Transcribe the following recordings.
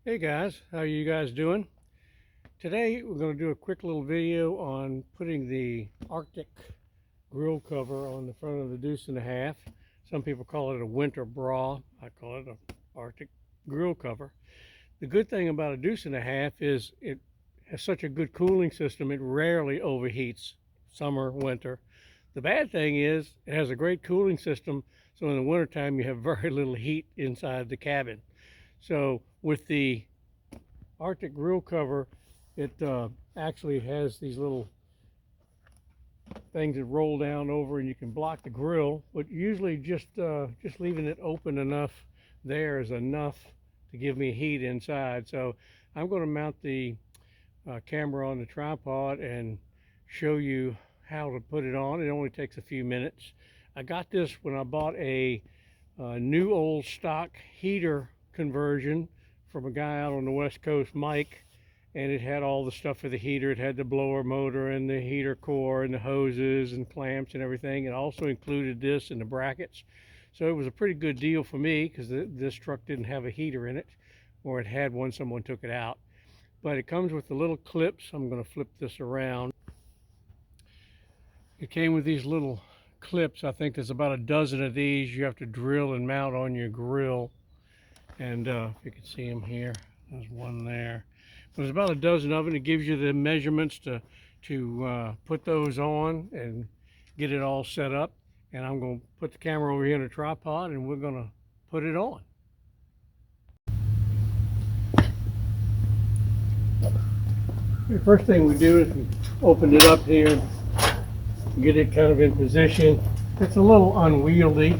Hey guys, how are you guys doing? Today we're going to do a quick little video on putting the Arctic grill cover on the front of the Deuce and a Half. Some people call it a winter bra. I call it an Arctic grill cover. The good thing about a Deuce and a Half is it has such a good cooling system, it rarely overheats, summer, winter. The bad thing is it has a great cooling system, so in the wintertime you have very little heat inside the cabin. So with the Arctic grill cover, it actually has these little things that roll down over, and you can block the grill. But usually, just leaving it open enough there is enough to give me heat inside. So I'm going to mount the camera on the tripod and show you how to put it on. It only takes a few minutes. I got this when I bought a new old stock heater conversion from a guy out on the West Coast, Mike, and it had all the stuff for the heater. It had the blower motor and the heater core and the hoses and clamps and everything. It also included this and the brackets. So it was a pretty good deal for me because this truck didn't have a heater in it, or it had one, someone took it out. But it comes with the little clips. I'm going to flip this around. It came with these little clips. I think there's about a dozen of these you have to drill and mount on your grill. And if you can see them here, there's one there. There's about a dozen of it. It gives you the measurements to put those on and get it all set up. And I'm going to put the camera over here in a tripod, and we're going to put it on. The first thing we do is we open it up here, get it kind of in position. It's a little unwieldy,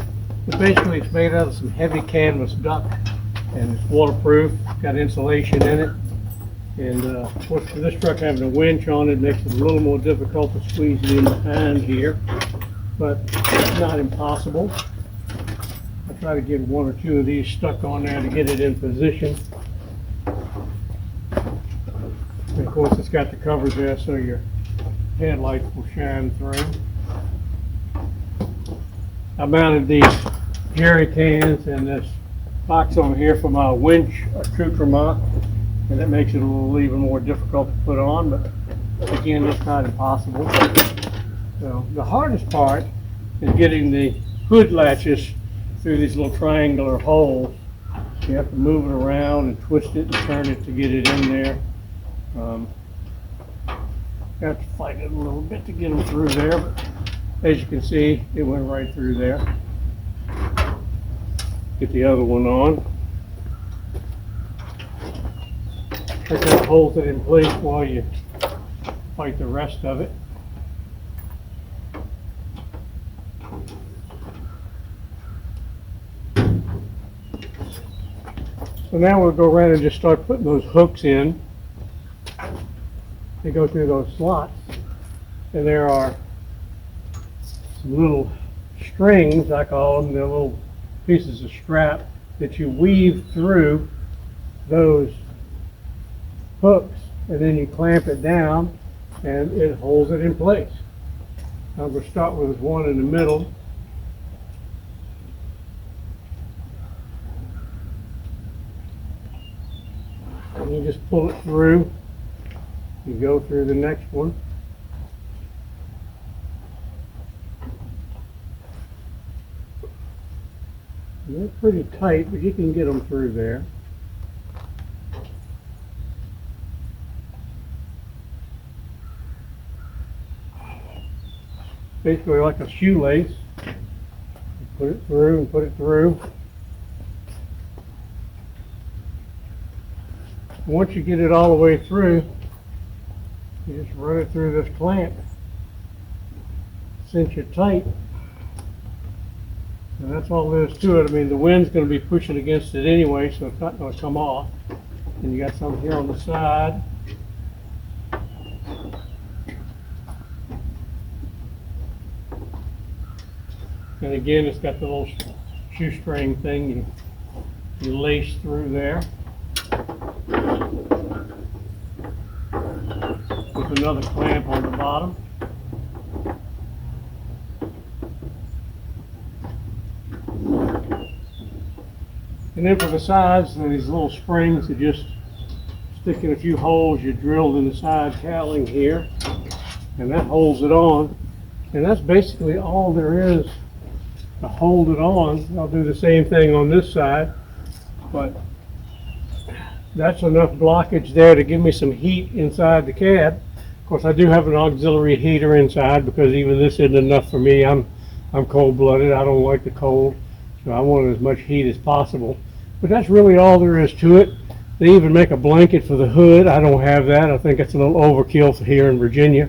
but basically it's made out of some heavy canvas duct, and it's waterproof, got insulation in it. And of course, for this truck having a winch on it makes it a little more difficult to squeeze it in behind here, but it's not impossible. I try to get one or two of these stuck on there to get it in position. And of course, it's got the covers there so your headlights will shine through. I mounted these jerry cans and this box over here for my winch accoutrement, and that makes it a little even more difficult to put on, but again, it's not impossible. So the hardest part is getting the hood latches through these little triangular holes. You have to move it around and twist it and turn it to get it in there. You have to fight it a little bit to get them through there, but as you can see, it went right through there. Get the other one on. That kind of holds it in place while you fight the rest of it. So now we'll go around and just start putting those hooks in. They go through those slots, and there are some little strings, I call them. They're little pieces of strap that you weave through those hooks, and then you clamp it down and it holds it in place. I'm going to start with one in the middle. And you just pull it through. You go through the next one. And they're pretty tight, but you can get them through there. Basically like a shoelace. You put it through and put it through. Once you get it all the way through, you just run it through this clamp, cinch it tight, and that's all there is to it. I mean, the wind's going to be pushing against it anyway, so it's not going to come off. And you got some here on the side. And again, it's got the little shoestring thing you lace through there. With another clamp on the bottom. And then for the sides, there are these little springs that just stick in a few holes you drilled in the side cowling here, and that holds it on. And that's basically all there is to hold it on. I'll do the same thing on this side, but that's enough blockage there to give me some heat inside the cab. Of course, I do have an auxiliary heater inside because even this isn't enough for me. I'm cold-blooded. I don't like the cold, so I want as much heat as possible. But that's really all there is to it. They even make a blanket for the hood. I don't have that. I think it's a little overkill for here in Virginia.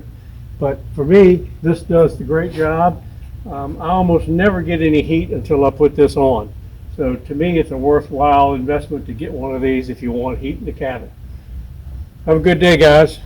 But for me, this does the great job. I almost never get any heat until I put this on. So to me, it's a worthwhile investment to get one of these if you want heat in the cabin. Have a good day, guys.